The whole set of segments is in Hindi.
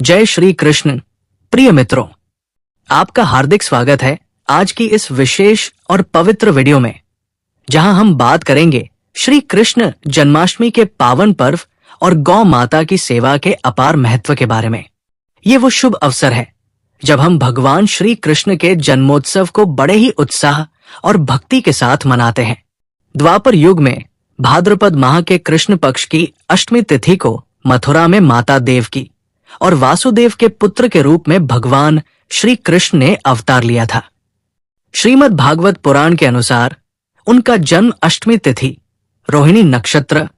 जय श्री कृष्ण। प्रिय मित्रों, आपका हार्दिक स्वागत है आज की इस विशेष और पवित्र वीडियो में, जहां हम बात करेंगे श्री कृष्ण जन्माष्टमी के पावन पर्व और गौ माता की सेवा के अपार महत्व के बारे में। ये वो शुभ अवसर है जब हम भगवान श्री कृष्ण के जन्मोत्सव को बड़े ही उत्साह और भक्ति के साथ मनाते हैं। द्वापर युग में भाद्रपद माह के कृष्ण पक्ष की अष्टमी तिथि को मथुरा में माता देवकी और वासुदेव के पुत्र के रूप में भगवान श्री कृष्ण ने अवतार लिया था। श्रीमद् भागवत पुराण के अनुसार उनका जन्म अष्टमी तिथि, रोहिणी नक्षत्र,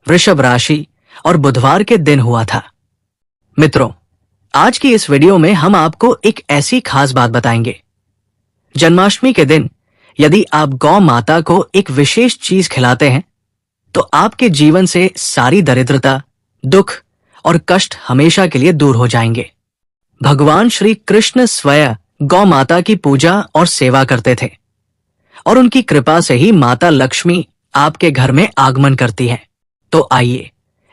वृषभ राशि और बुधवार के दिन हुआ था। मित्रों, आज की इस वीडियो में हम आपको एक ऐसी खास बात बताएंगे। जन्माष्टमी के दिन यदि आप गौ माता को एक विशेष चीज खिलाते हैं तो आपके जीवन से सारी दरिद्रता, दुख और कष्ट हमेशा के लिए दूर हो जाएंगे। भगवान श्री कृष्ण स्वयं गौ माता की पूजा और सेवा करते थे और उनकी कृपा से ही माता लक्ष्मी आपके घर में आगमन करती है। तो आइए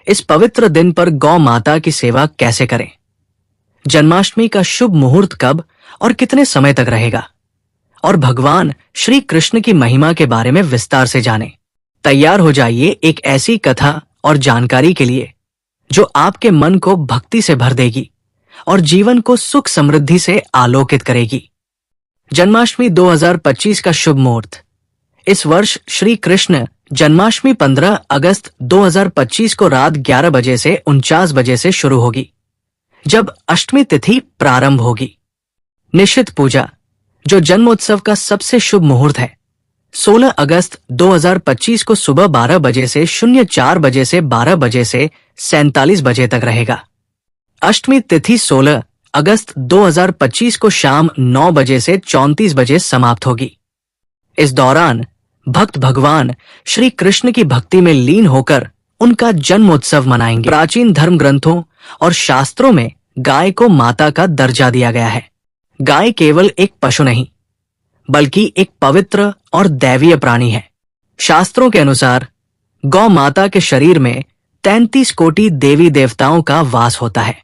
इस पवित्र दिन पर गौ माता की सेवा कैसे करें, जन्माष्टमी का शुभ मुहूर्त कब और कितने समय तक रहेगा, और भगवान श्री कृष्ण की महिमा के बारे में विस्तार से जानें। तैयार हो जाइए एक ऐसी कथा और जानकारी के लिए जो आपके मन को भक्ति से भर देगी और जीवन को सुख समृद्धि से आलोकित करेगी। जन्माष्टमी 2025 का शुभ मुहूर्त। इस वर्ष श्री कृष्ण जन्माष्टमी 15 अगस्त 2025 को रात 11 बजे से 49 बजे से शुरू होगी, जब अष्टमी तिथि प्रारंभ होगी। निश्चित पूजा, जो जन्मोत्सव का सबसे शुभ मुहूर्त है, 16 अगस्त 2025 को सुबह 12 बजे से 04 बजे से 12 बजे से 47 बजे तक रहेगा। अष्टमी तिथि 16 अगस्त 2025 को शाम 9 बजे से 34 बजे समाप्त होगी। इस दौरान भक्त भगवान श्री कृष्ण की भक्ति में लीन होकर उनका जन्मोत्सव मनाएंगे। प्राचीन धर्म ग्रंथों और शास्त्रों में गाय को माता का दर्जा दिया गया है। गाय केवल एक पशु नहीं, बल्कि एक पवित्र और दैवीय प्राणी है। शास्त्रों के अनुसार गौ माता के शरीर में 33 कोटि देवी देवताओं का वास होता है।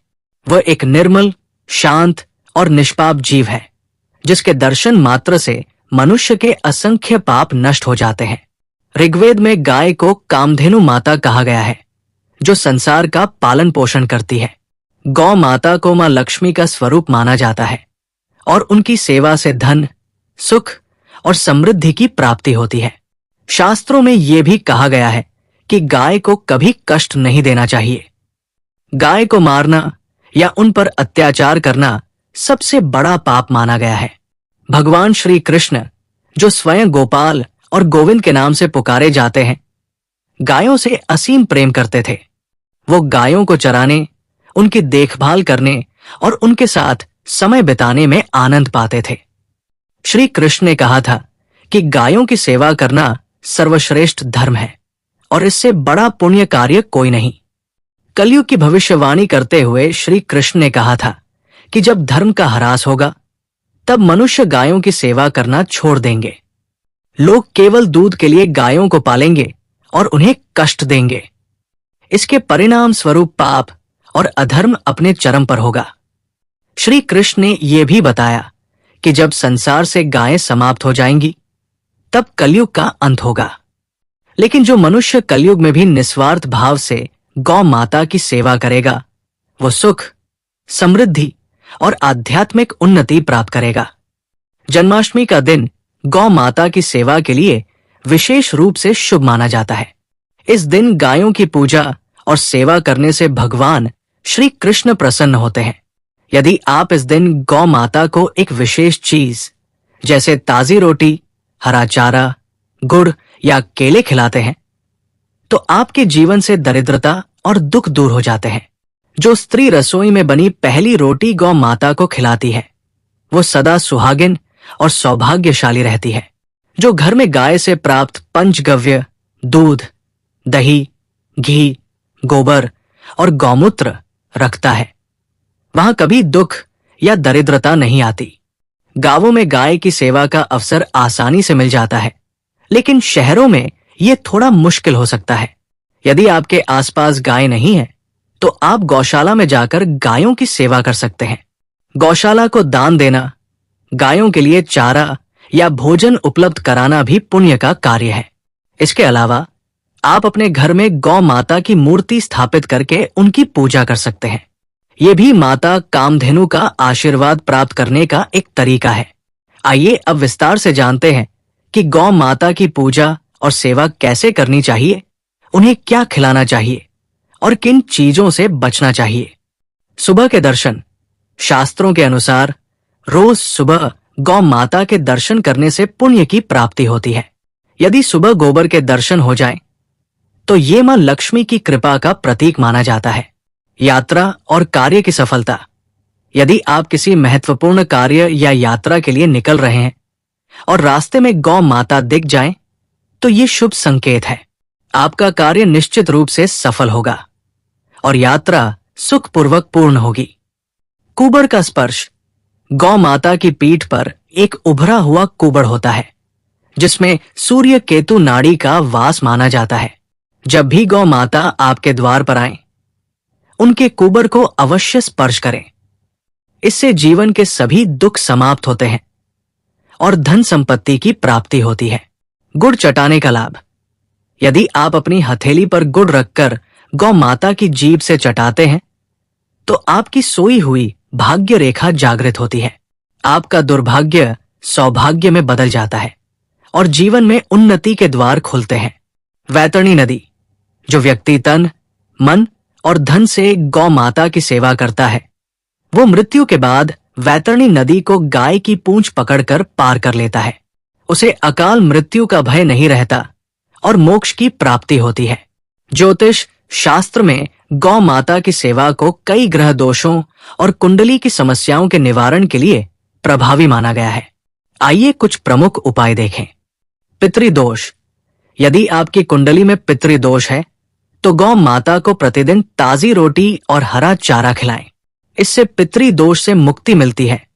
वह एक निर्मल, शांत और निष्पाप जीव है, जिसके दर्शन मात्र से मनुष्य के असंख्य पाप नष्ट हो जाते हैं। ऋग्वेद में गाय को कामधेनु माता कहा गया है, जो संसार का पालन पोषण करती है। गौ माता को मां लक्ष्मी का स्वरूप माना जाता है और उनकी सेवा से धन, सुख और समृद्धि की प्राप्ति होती है। शास्त्रों में यह भी कहा गया है कि गाय को कभी कष्ट नहीं देना चाहिए। गाय को मारना या उन पर अत्याचार करना सबसे बड़ा पाप माना गया है। भगवान श्री कृष्ण, जो स्वयं गोपाल और गोविंद के नाम से पुकारे जाते हैं, गायों से असीम प्रेम करते थे। वो गायों को चराने, उनकी देखभाल करने और उनके साथ समय बिताने में आनंद पाते थे। श्री कृष्ण ने कहा था कि गायों की सेवा करना सर्वश्रेष्ठ धर्म है और इससे बड़ा पुण्य कार्य कोई नहीं। कलयुग की भविष्यवाणी करते हुए श्री कृष्ण ने कहा था कि जब धर्म का ह्रास होगा, तब मनुष्य गायों की सेवा करना छोड़ देंगे। लोग केवल दूध के लिए गायों को पालेंगे और उन्हें कष्ट देंगे। इसके परिणाम स्वरूप पाप और अधर्म अपने चरम पर होगा। श्री कृष्ण ने यह भी बताया कि जब संसार से गायें समाप्त हो जाएंगी, तब कलयुग का अंत होगा। लेकिन जो मनुष्य कलयुग में भी निस्वार्थ भाव से गौ माता की सेवा करेगा, वो सुख, समृद्धि और आध्यात्मिक उन्नति प्राप्त करेगा। जन्माष्टमी का दिन गौ माता की सेवा के लिए विशेष रूप से शुभ माना जाता है। इस दिन गायों की पूजा और सेवा करने से भगवान श्री कृष्ण प्रसन्न होते हैं। यदि आप इस दिन गौ माता को एक विशेष चीज जैसे ताजी रोटी, हरा चारा, गुड़ या केले खिलाते हैं, तो आपके जीवन से दरिद्रता और दुख दूर हो जाते हैं। जो स्त्री रसोई में बनी पहली रोटी गौ माता को खिलाती है, वो सदा सुहागिन और सौभाग्यशाली रहती है। जो घर में गाय से प्राप्त पंचगव्य, दूध, दही, घी, गोबर और गौमूत्र रखता है, वहां कभी दुख या दरिद्रता नहीं आती। गांवों में गाय की सेवा का अवसर आसानी से मिल जाता है, लेकिन शहरों में यह थोड़ा मुश्किल हो सकता है। यदि आपके आसपास गाय नहीं है, तो आप गौशाला में जाकर गायों की सेवा कर सकते हैं। गौशाला को दान देना, गायों के लिए चारा या भोजन उपलब्ध कराना भी पुण्य का कार्य है। इसके अलावा आप अपने घर में गौ माता की मूर्ति स्थापित करके उनकी पूजा कर सकते हैं। ये भी माता कामधेनु का आशीर्वाद प्राप्त करने का एक तरीका है। आइए अब विस्तार से जानते हैं कि गौ माता की पूजा और सेवा कैसे करनी चाहिए, उन्हें क्या खिलाना चाहिए और किन चीजों से बचना चाहिए। सुबह के दर्शन। शास्त्रों के अनुसार रोज सुबह गौ माता के दर्शन करने से पुण्य की प्राप्ति होती है। यदि सुबह गोबर के दर्शन हो जाएं, तो ये मां लक्ष्मी की कृपा का प्रतीक माना जाता है। यात्रा और कार्य की सफलता। यदि आप किसी महत्वपूर्ण कार्य या यात्रा के लिए निकल रहे हैं और रास्ते में गौ माता दिख जाए, तो ये शुभ संकेत है। आपका कार्य निश्चित रूप से सफल होगा और यात्रा सुखपूर्वक पूर्ण होगी। कुबड़ का स्पर्श। गौ माता की पीठ पर एक उभरा हुआ कुबड़ होता है, जिसमें सूर्य केतु नाड़ी का वास माना जाता है। जब भी गौ माता आपके द्वार पर आए, उनके कुबड़ को अवश्य स्पर्श करें। इससे जीवन के सभी दुख समाप्त होते हैं और धन संपत्ति की प्राप्ति होती है। गुड़ चटाने का लाभ। यदि आप अपनी हथेली पर गुड़ रखकर गौ माता की जीभ से चटाते हैं, तो आपकी सोई हुई भाग्य रेखा जागृत होती है। आपका दुर्भाग्य सौभाग्य में बदल जाता है और जीवन में उन्नति के द्वार खुलते हैं। वैतरणी नदी। जो व्यक्ति तन, मन और धन से गौ माता की सेवा करता है, वो मृत्यु के बाद वैतरणी नदी को गाय की पूंछ पकड़कर पार कर लेता है। उसे अकाल मृत्यु का भय नहीं रहता और मोक्ष की प्राप्ति होती है। ज्योतिष शास्त्र में गौ माता की सेवा को कई ग्रह दोषों और कुंडली की समस्याओं के निवारण के लिए प्रभावी माना गया है। आइए कुछ प्रमुख उपाय देखें। पितृदोष। यदि आपकी कुंडली में पितृदोष है, तो गौ माता को प्रतिदिन ताजी रोटी और हरा चारा खिलाएं। इससे पितृदोष से मुक्ति मिलती है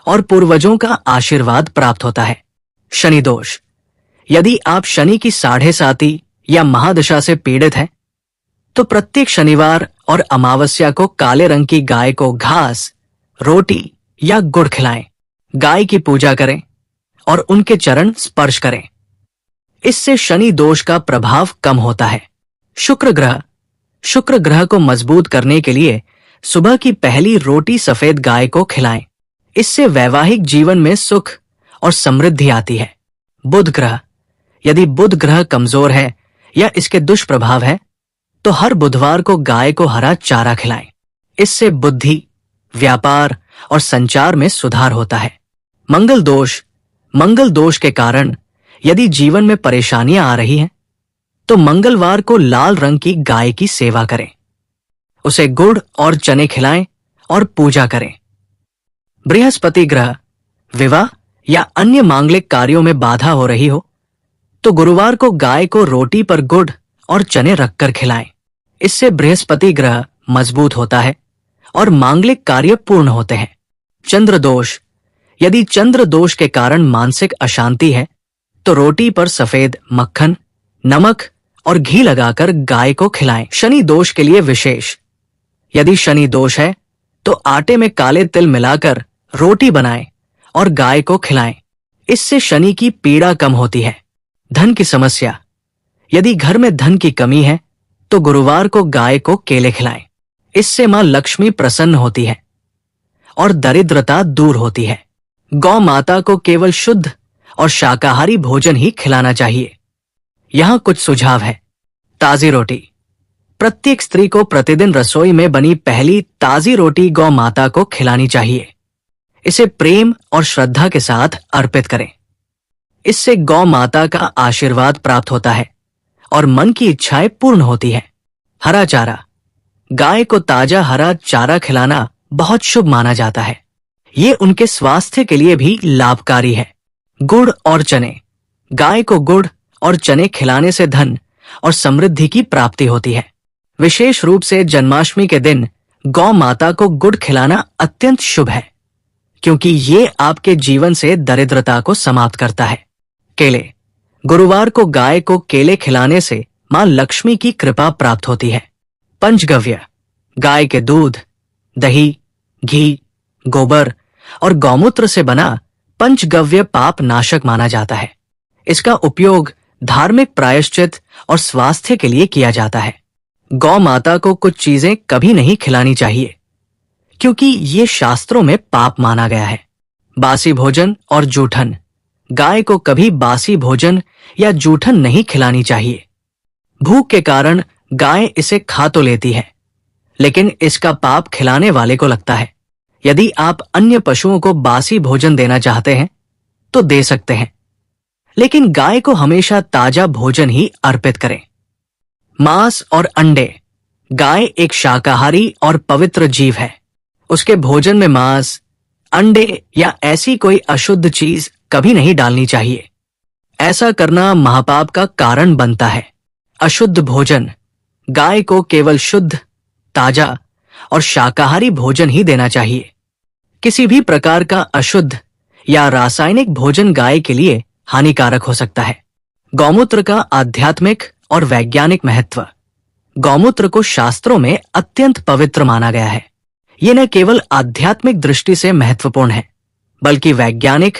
और पूर्वजों का आशीर्वाद प्राप्त होता है। शनि दोष। यदि आप शनि की 7.5 या महादशा से पीड़ित हैं, तो प्रत्येक शनिवार और अमावस्या को काले रंग की गाय को घास, रोटी या गुड़ खिलाएं। गाय की पूजा करें और उनके चरण स्पर्श करें। इससे शनि दोष का प्रभाव कम होता है। शुक्र ग्रह। शुक्र ग्रह को मजबूत करने के लिए सुबह की पहली रोटी सफेद गाय को खिलाएं। इससे वैवाहिक जीवन में सुख और समृद्धि आती है। बुध ग्रह। यदि बुध ग्रह कमजोर है या इसके दुष्प्रभाव है, तो हर बुधवार को गाय को हरा चारा खिलाएं। इससे बुद्धि, व्यापार और संचार में सुधार होता है। मंगल दोष। मंगल दोष के कारण यदि जीवन में परेशानियां आ रही हैं, तो मंगलवार को लाल रंग की गाय की सेवा करें। उसे गुड़ और चने खिलाएं और पूजा करें। बृहस्पति ग्रह। विवाह या अन्य मांगलिक कार्यों में बाधा हो रही हो, तो गुरुवार को गाय को रोटी पर गुड़ और चने रखकर खिलाएं। इससे बृहस्पति ग्रह मजबूत होता है और मांगलिक कार्य पूर्ण होते हैं। चंद्र दोष। यदि चंद्र दोष के कारण मानसिक अशांति है, तो रोटी पर सफेद मक्खन, नमक और घी लगाकर गाय को खिलाएं। शनि दोष के लिए विशेष। यदि शनि दोष है, तो आटे में काले तिल मिलाकर रोटी बनाएं और गाय को खिलाएं। इससे शनि की पीड़ा कम होती है। धन की समस्या। यदि घर में धन की कमी है, तो गुरुवार को गाय को केले खिलाएं। इससे मां लक्ष्मी प्रसन्न होती है और दरिद्रता दूर होती है। गौ माता को केवल शुद्ध और शाकाहारी भोजन ही खिलाना चाहिए। यहाँ कुछ सुझाव है। ताजी रोटी। प्रत्येक स्त्री को प्रतिदिन रसोई में बनी पहली ताजी रोटी गौ माता को खिलानी चाहिए। इसे प्रेम और श्रद्धा के साथ अर्पित करें। इससे गौ माता का आशीर्वाद प्राप्त होता है और मन की इच्छाएं पूर्ण होती है। हरा चारा। गाय को ताजा हरा चारा खिलाना बहुत शुभ माना जाता है। ये उनके स्वास्थ्य के लिए भी लाभकारी है। गुड़ और चने। गाय को गुड़ और चने खिलाने से धन और समृद्धि की प्राप्ति होती है। विशेष रूप से जन्माष्टमी के दिन गौ माता को गुड़ खिलाना अत्यंत शुभ है, क्योंकि ये आपके जीवन से दरिद्रता को समाप्त करता है। केले। गुरुवार को गाय को केले खिलाने से मां लक्ष्मी की कृपा प्राप्त होती है। पंचगव्य। गाय के दूध, दही, घी, गोबर और गौमूत्र से बना पंचगव्य पाप नाशक माना जाता है। इसका उपयोग धार्मिक प्रायश्चित और स्वास्थ्य के लिए किया जाता है। गौ माता को कुछ चीजें कभी नहीं खिलानी चाहिए क्योंकि ये शास्त्रों में पाप माना गया है। बासी भोजन और जूठन। गाय को कभी बासी भोजन या जूठन नहीं खिलानी चाहिए। भूख के कारण गाय इसे खा तो लेती है, लेकिन इसका पाप खिलाने वाले को लगता है। यदि आप अन्य पशुओं को बासी भोजन देना चाहते हैं तो दे सकते हैं, लेकिन गाय को हमेशा ताजा भोजन ही अर्पित करें। मांस और अंडे। गाय एक शाकाहारी और पवित्र जीव है। उसके भोजन में मांस, अंडे या ऐसी कोई अशुद्ध चीज कभी नहीं डालनी चाहिए। ऐसा करना महापाप का कारण बनता है। अशुद्ध भोजन। गाय को केवल शुद्ध, ताजा और शाकाहारी भोजन ही देना चाहिए। किसी भी प्रकार का अशुद्ध या रासायनिक भोजन गाय के लिए हानिकारक हो सकता है। गौमूत्र का आध्यात्मिक और वैज्ञानिक महत्व। गौमूत्र को शास्त्रों में अत्यंत पवित्र माना गया है। ये न केवल आध्यात्मिक दृष्टि से महत्वपूर्ण है, बल्कि वैज्ञानिक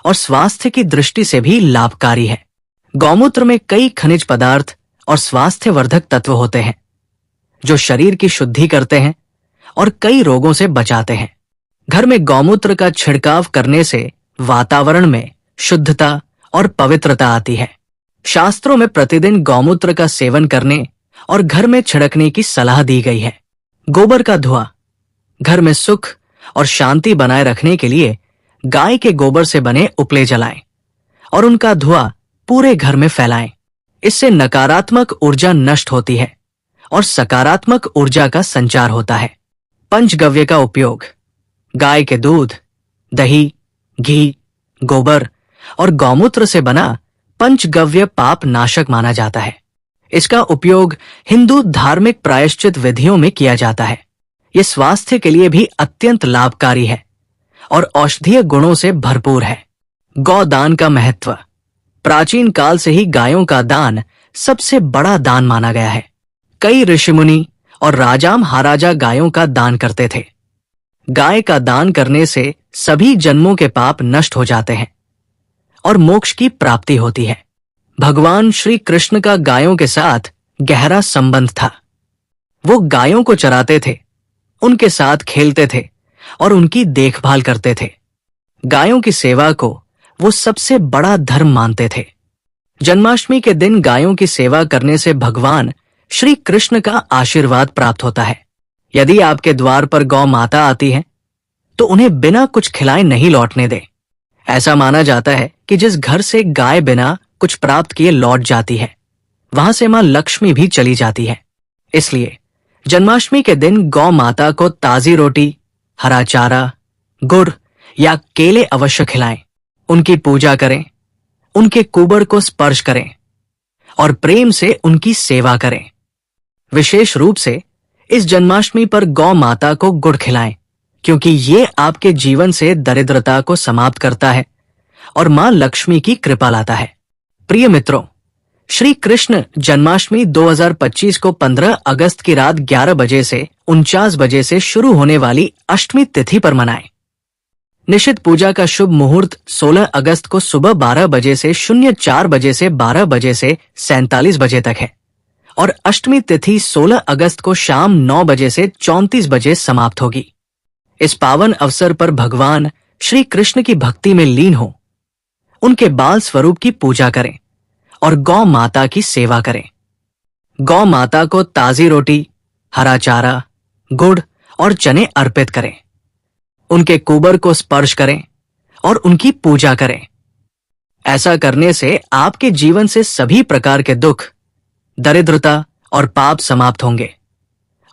और स्वास्थ्य की दृष्टि से भी लाभकारी है। गौमूत्र में कई खनिज पदार्थ और स्वास्थ्यवर्धक तत्व होते हैं जो शरीर की शुद्धि करते हैं और कई रोगों से बचाते हैं। घर में गौमूत्र का छिड़काव करने से वातावरण में शुद्धता और पवित्रता आती है। शास्त्रों में प्रतिदिन गौमूत्र का सेवन करने और घर में छिड़कने की सलाह दी गई है। गोबर का धुआं। घर में सुख और शांति बनाए रखने के लिए गाय के गोबर से बने उपले जलाएं और उनका धुआं पूरे घर में फैलाएं। इससे नकारात्मक ऊर्जा नष्ट होती है और सकारात्मक ऊर्जा का संचार होता है। पंचगव्य का उपयोग। गाय के दूध, दही, घी, गोबर और गौमूत्र से बना पंचगव्य पाप नाशक माना जाता है। इसका उपयोग हिंदू धार्मिक प्रायश्चित विधियों में किया जाता है। ये स्वास्थ्य के लिए भी अत्यंत लाभकारी है और औषधीय गुणों से भरपूर है। गौदान का महत्व। प्राचीन काल से ही गायों का दान सबसे बड़ा दान माना गया है। कई ऋषिमुनि और राजा महाराजा गायों का दान करते थे। गाय का दान करने से सभी जन्मों के पाप नष्ट हो जाते हैं और मोक्ष की प्राप्ति होती है। भगवान श्री कृष्ण का गायों के साथ गहरा संबंध था। वो गायों को चराते थे, उनके साथ खेलते थे और उनकी देखभाल करते थे। गायों की सेवा को वो सबसे बड़ा धर्म मानते थे। जन्माष्टमी के दिन गायों की सेवा करने से भगवान श्री कृष्ण का आशीर्वाद प्राप्त होता है। यदि आपके द्वार पर गौ माता आती है तो उन्हें बिना कुछ खिलाए नहीं लौटने दें। ऐसा माना जाता है कि जिस घर से गाय बिना कुछ प्राप्त किए लौट जाती है, वहां से मां लक्ष्मी भी चली जाती है। इसलिए जन्माष्टमी के दिन गौ माता को ताजी रोटी, हरा चारा, गुड़ या केले अवश्य खिलाएं। उनकी पूजा करें, उनके कुबड़ को स्पर्श करें और प्रेम से उनकी सेवा करें। विशेष रूप से इस जन्माष्टमी पर गौ माता को गुड़ खिलाएं, क्योंकि ये आपके जीवन से दरिद्रता को समाप्त करता है और मां लक्ष्मी की कृपा लाता है। प्रिय मित्रों, श्री कृष्ण जन्माष्टमी 2025 को 15 अगस्त की रात 11 बजे से 49 बजे से शुरू होने वाली अष्टमी तिथि पर मनाएं। निश्चित पूजा का शुभ मुहूर्त 16 अगस्त को सुबह 12 बजे से 04 बजे से 12 बजे से 47 बजे तक है और अष्टमी तिथि 16 अगस्त को शाम 9 बजे से 34 बजे समाप्त होगी। इस पावन अवसर पर भगवान श्री कृष्ण की भक्ति में लीन हो, उनके बाल स्वरूप की पूजा करें और गौ माता की सेवा करें। गौ माता को ताजी रोटी, हरा चारा, गुड़ और चने अर्पित करें। उनके कुबर को स्पर्श करें और उनकी पूजा करें। ऐसा करने से आपके जीवन से सभी प्रकार के दुख, दरिद्रता और पाप समाप्त होंगे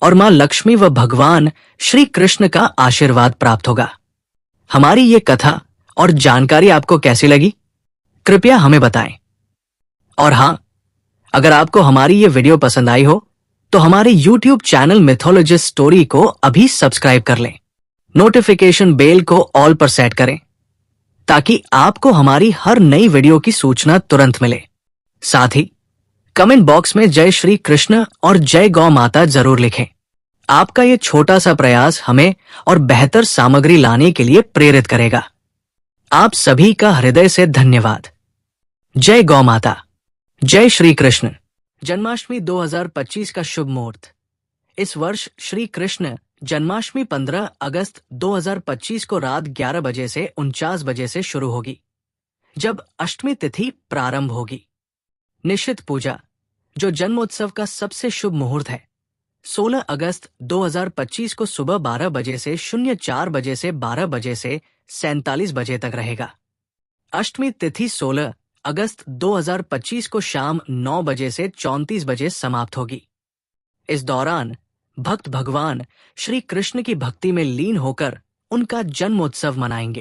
और मां लक्ष्मी व भगवान श्री कृष्ण का आशीर्वाद प्राप्त होगा। हमारी ये कथा और जानकारी आपको कैसी लगी? कृपया हमें बताएं। और हां, अगर आपको हमारी ये वीडियो पसंद आई हो तो हमारे YouTube चैनल मिथोलॉजिस्ट स्टोरी को अभी सब्सक्राइब कर लें। नोटिफिकेशन बेल को ऑल पर सेट करें ताकि आपको हमारी हर नई वीडियो की सूचना तुरंत मिले। साथ ही कमेंट बॉक्स में जय श्री कृष्ण और जय गौ माता जरूर लिखें। आपका ये छोटा सा प्रयास हमें और बेहतर सामग्री लाने के लिए प्रेरित करेगा। आप सभी का हृदय से धन्यवाद। जय गौ माता। जय श्री कृष्ण। जन्माष्टमी 2025 का शुभ मुहूर्त। इस वर्ष श्री कृष्ण जन्माष्टमी 15 अगस्त 2025 को रात 11 बजे से 49 बजे से शुरू होगी, जब अष्टमी तिथि प्रारंभ होगी। निश्चित पूजा, जो जन्मोत्सव का सबसे शुभ मुहूर्त है, 16 अगस्त 2025 को सुबह 12 बजे से 04 बजे से 12 बजे से 47 बजे तक रहेगा। अष्टमी तिथि 16 अगस्त 2025 को शाम 9 बजे से 34 बजे समाप्त होगी। इस दौरान भक्त भगवान श्री कृष्ण की भक्ति में लीन होकर उनका जन्मोत्सव मनाएंगे।